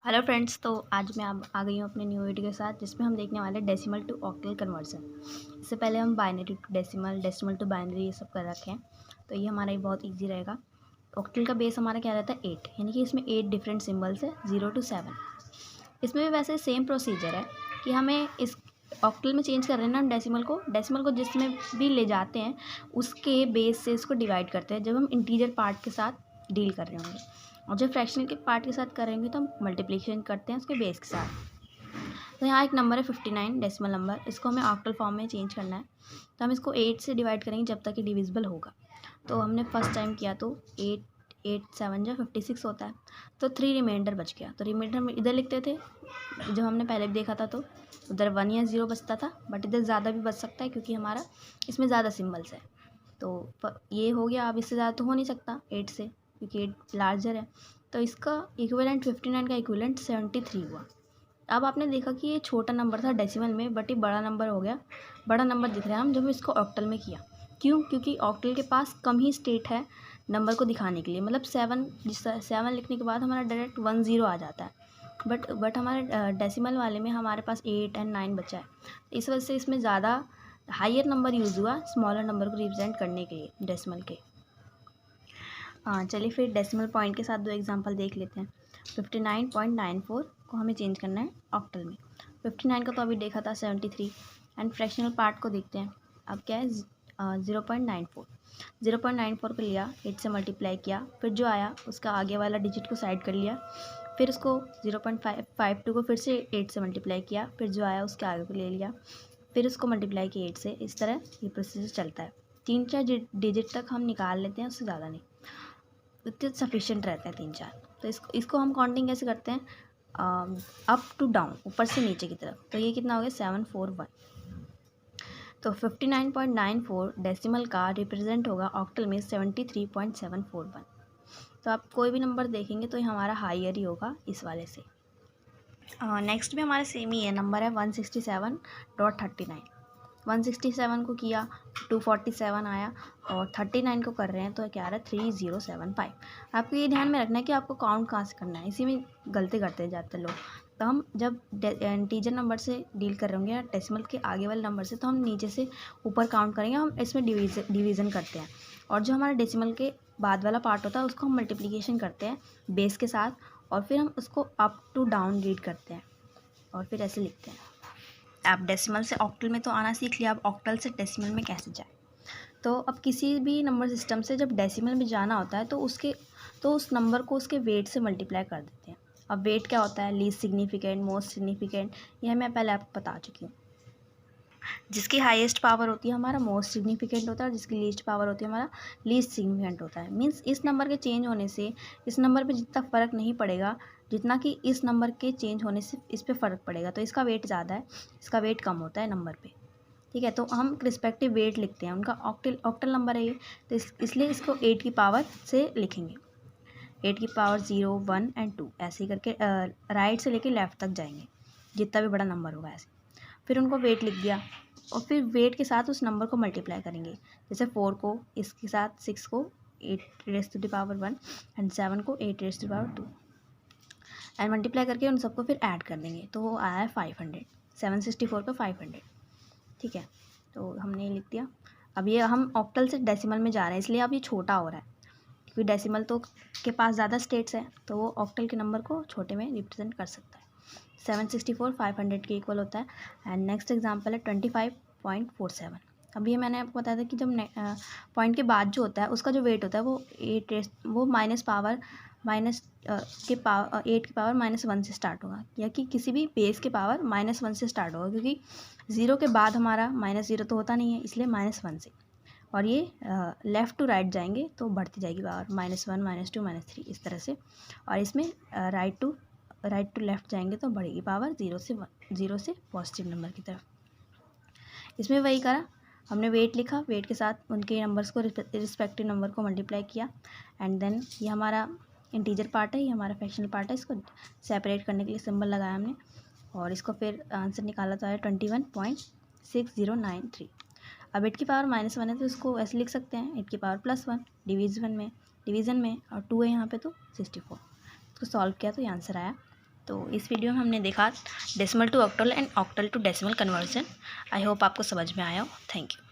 Hello friends, तो आज मैं अब आ गई हूँ अपने न्यू वीडियो के साथ जिसमें हम देखने वाले हैं डेसिमल टू ऑक्टल कन्वर्जन। इससे पहले हम binary to decimal, decimal to binary ये सब कर रखे हैं, तो ये हमारा ये बहुत इजी रहेगा। ऑक्टल का बेस हमारा क्या रहता है 8, यानी कि इसमें 8 डिफरेंट सिम्बल्स है 0 to 7। इसमें भी वैसे सेम प्रोसीजर है कि हमें इस ऑक्टल में चेंज कर रहे हैं ना, डेसिमल को जिसमें भी ले जाते हैं उसके बेस से इसको डिवाइड करते हैं जब हम इंटीजर पार्ट के साथ डील कर रहे होंगे, और जब फ्रैक्शनल के पार्ट के साथ करेंगे तो हम मल्टीप्लिकेशन करते हैं उसके बेस के साथ। तो यहाँ एक नंबर है 59 डेसिमल नंबर, इसको हमें ऑक्टल फॉर्म में चेंज करना है। तो हम इसको 8 से डिवाइड करेंगे जब तक ये डिविजिबल होगा। तो हमने फर्स्ट टाइम किया तो 8 8 7 जो 56 होता है, तो 3 रिमाइंडर बच गया। तो रिमाइंडर हम इधर लिखते थे, जब हमने पहले भी देखा था तो उधर 1 या 0 बचता था, बट इधर ज़्यादा भी बच सकता है क्योंकि हमारा इसमें ज़्यादा सिम्बल्स है। तो ये हो गया। अब इससे ज़्यादा तो हो नहीं सकता 8 से, क्योंकि 8 लार्जर है। तो इसका इक्विवेलेंट 59 का इक्विवेलेंट 73 हुआ। अब आपने देखा कि ये छोटा नंबर था डेसिमल में, बट ये बड़ा नंबर हो गया, बड़ा नंबर दिख रहा है हम जब इसको ऑक्टल में किया। क्यों? क्योंकि ऑक्टल के पास कम ही स्टेट है नंबर को दिखाने के लिए। मतलब 7 लिखने के बाद हमारा डायरेक्ट 1 0 आ जाता है, बट हमारे डेसिमल वाले में हमारे पास 8 और 9 बचा है। इस वजह से इसमें ज़्यादा हायर नंबर यूज़ हुआ स्मॉलर नंबर को रिप्रेजेंट करने के लिए डेसिमल के। हाँ, चलिए फिर डेसिमल पॉइंट के साथ दो एग्जांपल देख लेते हैं। 59.94 को हमें चेंज करना है ऑक्टल में। 59 का तो अभी देखा था 73, एंड फ्रैक्शनल पार्ट को देखते हैं। अब क्या है 0.94 को लिया, 8 से मल्टीप्लाई किया, फिर जो आया उसका आगे वाला डिजिट को साइड कर लिया, फिर उसको 0.552 को फिर से 8 से मल्टीप्लाई किया, फिर जो आया उसके आगे को ले लिया, फिर उसको मल्टीप्लाई किया 8 से। इस तरह ये प्रोसीजर चलता है। 3-4 डिजिट तक हम निकाल लेते हैं, उससे ज़्यादा नहीं, उतने सफिशिएंट रहते हैं 3-4। तो इसको हम काउंटिंग कैसे करते हैं, अप टू डाउन, ऊपर से नीचे की तरफ। तो ये कितना हो गया 741। तो 59.94 डेसिमल का रिप्रेजेंट होगा ऑक्टल में 73.741। तो आप कोई भी नंबर देखेंगे तो ये हमारा हायर ही होगा इस वाले से। नेक्स्ट भी हमारे सेम ही है, नंबर है 167.39। 167 को किया 247 आया, और 39 को कर रहे हैं तो क्या आ रहा है 3075। आपको ये ध्यान में रखना है कि आपको काउंट कहाँ से करना है, इसी में गलती करते जाते लोग। तो हम जब इंटीजर नंबर से डील कर रहे होंगे या डेसिमल के आगे वाले नंबर से, तो हम नीचे से ऊपर काउंट करेंगे। हम इसमें डिवीज़न करते हैं, और जो हमारा डेसिमल के बाद वाला पार्ट होता है उसको हम मल्टीप्लिकेशन करते हैं बेस के साथ, और फिर हम उसको अप टू डाउन रीड करते हैं और फिर ऐसे लिखते हैं। आप डेसिमल से ऑक्टल में तो आना सीख लिया, अब ऑक्टल से डेसिमल में कैसे जाए। तो अब किसी भी नंबर सिस्टम से जब डेसिमल में जाना होता है तो उस नंबर को उसके वेट से मल्टीप्लाई कर देते हैं। अब वेट क्या होता है, लीस्ट सिग्निफिकेंट, मोस्ट सिग्निफिकेंट, यह मैं पहले आपको बता चुकी हूँ। जिसकी हाईएस्ट पावर होती है हमारा मोस्ट सिग्निफिकेंट होता है, और जिसकी लीस्ट पावर होती है हमारा लीस्ट सिग्निफिकेंट होता है। मीन्स इस नंबर के चेंज होने से इस नंबर पे जितना फ़र्क नहीं पड़ेगा जितना कि इस नंबर के चेंज होने से इस पे फ़र्क पड़ेगा। तो इसका वेट ज़्यादा है, इसका वेट कम होता है नंबर पे। ठीक है, तो हम रिस्पेक्टिव वेट लिखते हैं उनका। ऑक्टल नंबर है ये, तो इसलिए इसको 8 की पावर से लिखेंगे। 8 की पावर 0 1 एंड 2 ऐसे ही करके राइट से लेके लेफ़्ट तक जाएंगे, जितना भी बड़ा नंबर होगा ऐसे। फिर उनको वेट लिख दिया, और फिर वेट के साथ उस नंबर को मल्टीप्लाई करेंगे। जैसे 4 को इसके साथ, 6 को 8 raise to the power 1, and 7 को 8 raise to the power 2, and multiply करके उन सबको फिर ऐड कर देंगे। तो वो आया है 500, 764 का 500। ठीक है, तो हमने ये लिख दिया। अब ये हम ऑक्टल से डेसिमल में जा रहे हैं, इसलिए अब ये छोटा हो रहा है, क्योंकि डेसिमल तो के पास ज़्यादा स्टेट्स हैं, तो वो ऑक्टल के नंबर को छोटे में रिप्रेजेंट कर सकता है। 764 500 के इक्वल होता है। एंड नेक्स्ट एग्जांपल है 25.47। अब ये मैंने आपको बताया था कि जब पॉइंट के बाद जो होता है उसका जो वेट होता है वो माइनस के पावर 8 की पावर -1 से स्टार्ट होगा, या कि किसी भी बेस के पावर -1 से स्टार्ट होगा, क्योंकि 0 के बाद हमारा -0 तो होता नहीं है, इसलिए -1 से। और ये लेफ़्ट टू राइट जाएंगे तो बढ़ती जाएगी पावर, -1 -2 -3 इस तरह से। और इसमें राइट टू लेफ़्ट जाएंगे तो बढ़ेगी पावर 0 से पॉजिटिव नंबर की तरफ। इसमें वही करा, हमने वेट लिखा, वेट के साथ उनके नंबर्स को रिस्पेक्टिव नंबर को मल्टीप्लाई किया, एंड देन ये हमारा इंटीजर पार्ट है, ये हमारा फ्रैक्शनल पार्ट है, इसको सेपरेट करने के लिए सिंबल लगाया हमने, और इसको फिर आंसर निकाला तो आया 21.6093। अब 8 की पावर -1 है तो इसको ऐसे लिख सकते हैं, 8 की पावर +1 डिवीज़न में, और 2 है यहाँ पे तो 64। इसको सॉल्व किया तो ये आंसर आया तो इस वीडियो में हमने देखा decimal to octal and octal to decimal conversion. I hope आपको समझ में आया हो। Thank you.